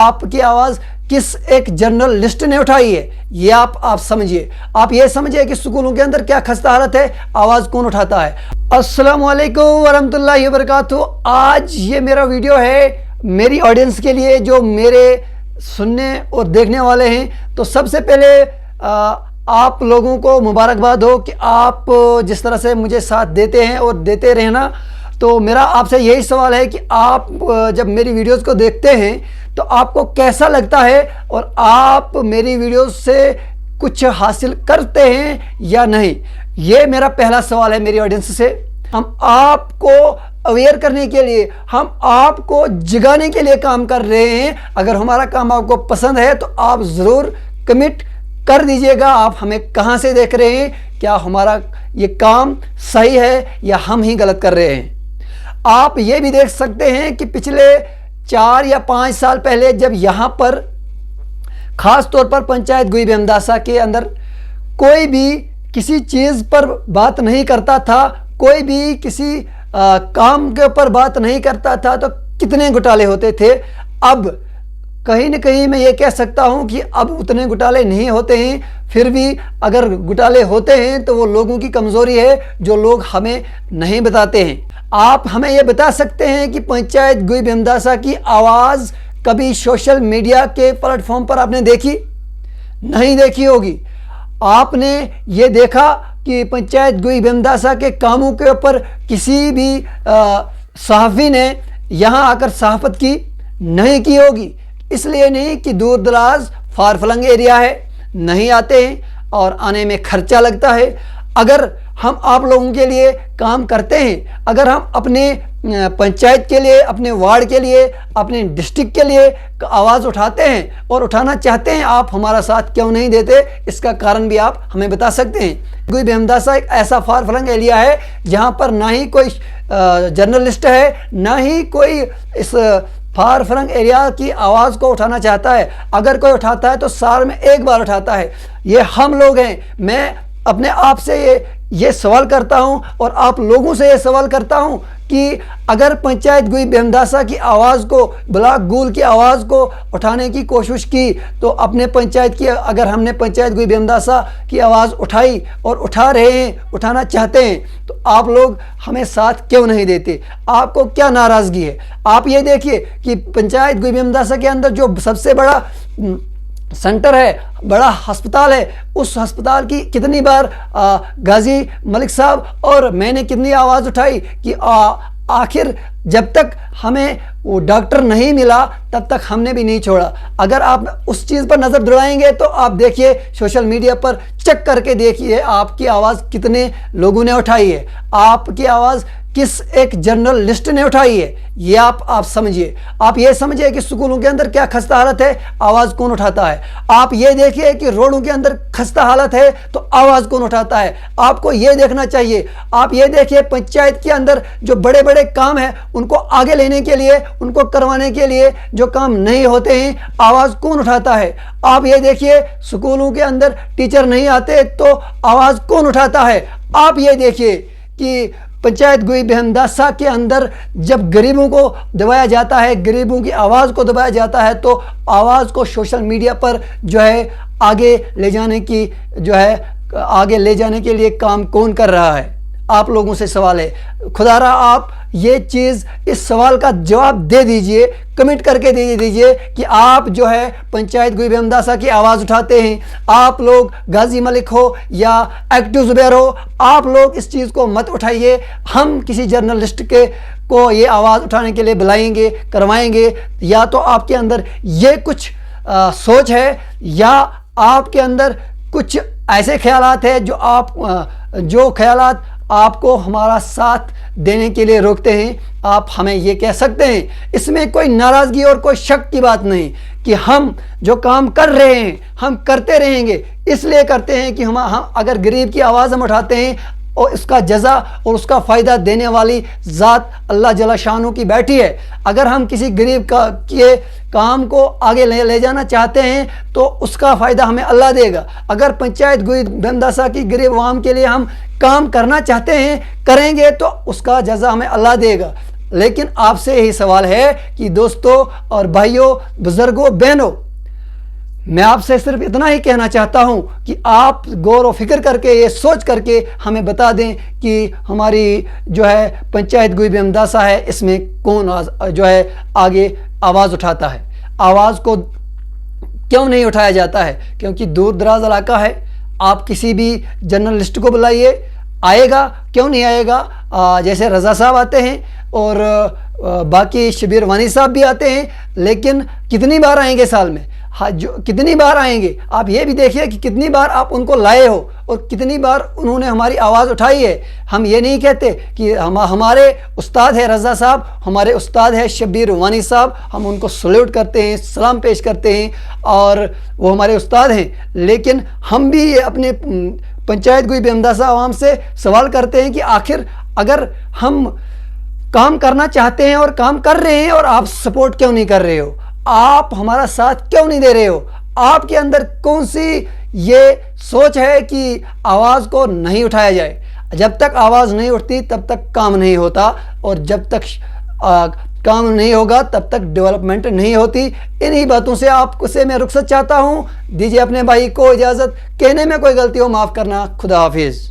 आपकी आवाज़ किस एक जर्नलिस्ट ने उठाई है, ये आप समझिए। आप ये समझिए कि स्कूलों के अंदर क्या खस्ता हालत है, आवाज़ कौन उठाता है। अस्सलाम वालेकुम वरहमतुल्लाहि वबरकातुहू। आज ये मेरा वीडियो है मेरी ऑडियंस के लिए जो मेरे सुनने और देखने वाले हैं। तो सबसे पहले आप लोगों को मुबारकबाद हो कि आप जिस तरह से मुझे साथ देते हैं और देते रहना। तो मेरा आपसे यही सवाल है कि आप जब मेरी वीडियोस को देखते हैं तो आपको कैसा लगता है और आप मेरी वीडियोस से कुछ हासिल करते हैं या नहीं, ये मेरा पहला सवाल है मेरी ऑडियंस से। हम आपको अवेयर करने के लिए, हम आपको जगाने के लिए काम कर रहे हैं। अगर हमारा काम आपको पसंद है तो आप ज़रूर कमिट कर दीजिएगा। आप हमें कहाँ से देख रहे हैं, क्या हमारा ये काम सही है या हम ही गलत कर रहे हैं। आप ये भी देख सकते हैं कि पिछले 4 या 5 साल पहले जब यहाँ पर ख़ास तौर पर पंचायत गुई बेमदासा के अंदर कोई भी किसी चीज़ पर बात नहीं करता था, कोई भी किसी काम के ऊपर बात नहीं करता था, तो कितने घोटाले होते थे। अब कहीं न कहीं मैं ये कह सकता हूँ कि अब उतने घोटाले नहीं होते हैं। फिर भी अगर घोटाले होते हैं तो वो लोगों की कमज़ोरी है जो लोग हमें नहीं बताते हैं। आप हमें ये बता सकते हैं कि पंचायत गुई बेमदासा की आवाज़ कभी सोशल मीडिया के प्लेटफॉर्म पर आपने देखी? नहीं देखी होगी। आपने ये देखा कि पंचायत गुई बेमदासा के कामों के ऊपर किसी भी सहाफ़ी ने यहाँ आकर सहाफ़त की? नहीं की होगी। इसलिए नहीं कि दूर दराज फार फ्लंग एरिया है, नहीं आते हैं और आने में खर्चा लगता है। अगर हम आप लोगों के लिए काम करते हैं, अगर हम अपने पंचायत के लिए, अपने वार्ड के लिए, अपने डिस्ट्रिक्ट के लिए आवाज़ उठाते हैं और उठाना चाहते हैं, आप हमारा साथ क्यों नहीं देते? इसका कारण भी आप हमें बता सकते हैं। गुई बेमदासा एक ऐसा फार फ्लंग एरिया है जहाँ पर ना ही कोई जर्नलिस्ट है, ना ही कोई इस फार फ्लंग एरिया की आवाज़ को उठाना चाहता है। अगर कोई उठाता है तो साल में एक बार उठाता है। ये हम लोग हैं। मैं अपने आप से ये सवाल करता हूं और आप लोगों से ये सवाल करता हूं कि अगर पंचायत गुई बेमदासा की आवाज़ को, ब्लॉक गूल की आवाज़ को उठाने की कोशिश की तो अपने पंचायत की, अगर हमने पंचायत गुई बेमदासा की आवाज़ उठाई और उठा रहे हैं, उठाना चाहते हैं, तो आप लोग हमें साथ क्यों नहीं देते? आपको क्या नाराज़गी है? आप ये देखिए कि पंचायत गुई बेमदासा के अंदर जो सबसे बड़ा सेंटर है, बड़ा अस्पताल है, उस अस्पताल की कितनी बार गाजी मलिक साहब और मैंने कितनी आवाज़ उठाई कि आखिर जब तक हमें वो डॉक्टर नहीं मिला तब तक हमने भी नहीं छोड़ा। अगर आप उस चीज़ पर नज़र दौड़ाएंगे तो आप देखिए, सोशल मीडिया पर चेक करके देखिए आपकी आवाज़ कितने लोगों ने उठाई है, आपकी आवाज़ किस एक जर्नलिस्ट ने उठाई है, ये आप समझिए। आप ये समझिए कि स्कूलों के अंदर क्या खस्ता हालत है, आवाज़ कौन उठाता है। आप ये देखिए कि रोडों के अंदर खस्ता हालत है तो आवाज़ कौन उठाता है। आपको ये देखना चाहिए। आप ये देखिए पंचायत के अंदर जो बड़े बड़े काम हैं उनको आगे लेने के लिए, उनको करवाने के लिए जो काम नहीं होते हैं, आवाज़ कौन उठाता है। आप ये देखिए स्कूलों के अंदर टीचर नहीं आते तो आवाज़ कौन उठाता है। आप ये देखिए कि पंचायत गुई बेमदासा के अंदर जब गरीबों को दबाया जाता है, गरीबों की आवाज़ को दबाया जाता है, तो आवाज़ को सोशल मीडिया पर जो है आगे ले जाने की, जो है आगे ले जाने के लिए काम कौन कर रहा है? आप लोगों से सवाल है। खुदारा आप ये चीज़, इस सवाल का जवाब दे दीजिए, कमेंट करके दे दीजिए कि आप जो है पंचायत गुई बेमदासा की आवाज़ उठाते हैं। आप लोग गाजी मलिक हो या एक्टिव जुबैर हो, आप लोग इस चीज़ को मत उठाइए। हम किसी जर्नलिस्ट के को ये आवाज़ उठाने के लिए बुलाएंगे, करवाएंगे, या तो आपके अंदर ये कुछ सोच है या आपके अंदर कुछ ऐसे ख्यालात है जो ख्यालात आपको हमारा साथ देने के लिए रोकते हैं। आप हमें ये कह सकते हैं। इसमें कोई नाराज़गी और कोई शक की बात नहीं कि हम जो काम कर रहे हैं हम करते रहेंगे। इसलिए करते हैं कि हम अगर गरीब की आवाज़ हम उठाते हैं और इसका जज़ा और उसका फ़ायदा देने वाली ज़ात अल्लाह जल्ल शानू की बैठी है। अगर हम किसी गरीब के काम को आगे ले जाना चाहते हैं तो उसका फ़ायदा हमें अल्लाह देगा। अगर पंचायत गुई बेमदासा की गरीब आवाम के लिए हम काम करना चाहते हैं, करेंगे, तो उसका जज़ा हमें अल्लाह देगा। लेकिन आपसे यही सवाल है कि दोस्तों और भाइयों, बुजुर्गों, बहनों, मैं आपसे सिर्फ इतना ही कहना चाहता हूं कि आप गौर व फिक्र करके, ये सोच करके हमें बता दें कि हमारी जो है पंचायत गोई बेमदासा है, इसमें कौन जो है आगे आवाज़ उठाता है। आवाज़ को क्यों नहीं उठाया जाता है? क्योंकि दूर दराज इलाका है। आप किसी भी जर्नलिस्ट को बुलाइए, आएगा, क्यों नहीं आएगा। जैसे रज़ा साहब आते हैं और बाकी शबीर वानी साहब भी आते हैं, लेकिन कितनी बार आएंगे साल में? हाँ, जो कितनी बार आएंगे आप ये भी देखिए कि कितनी बार आप उनको लाए हो और कितनी बार उन्होंने हमारी आवाज़ उठाई है। हम ये नहीं कहते कि हमारे उस्ताद है रज़ा साहब, हमारे उस्ताद है शबीर वानी साहब, हम उनको सल्यूट करते हैं, सलाम पेश करते हैं और वो हमारे उस्ताद हैं, लेकिन हम भी अपने पंचायत गोई बेमदासा आवाम से सवाल करते हैं कि आखिर अगर हम काम करना चाहते हैं और काम कर रहे हैं और आप सपोर्ट क्यों नहीं कर रहे हो? आप हमारा साथ क्यों नहीं दे रहे हो? आपके अंदर कौन सी ये सोच है कि आवाज़ को नहीं उठाया जाए? जब तक आवाज़ नहीं उठती तब तक काम नहीं होता, और जब तक काम नहीं होगा तब तक डेवलपमेंट नहीं होती। इन्हीं बातों से आपसे मैं रुखसत चाहता हूँ। दीजिए अपने भाई को इजाज़त। कहने में कोई गलती हो माफ़ करना। खुदा हाफिज़।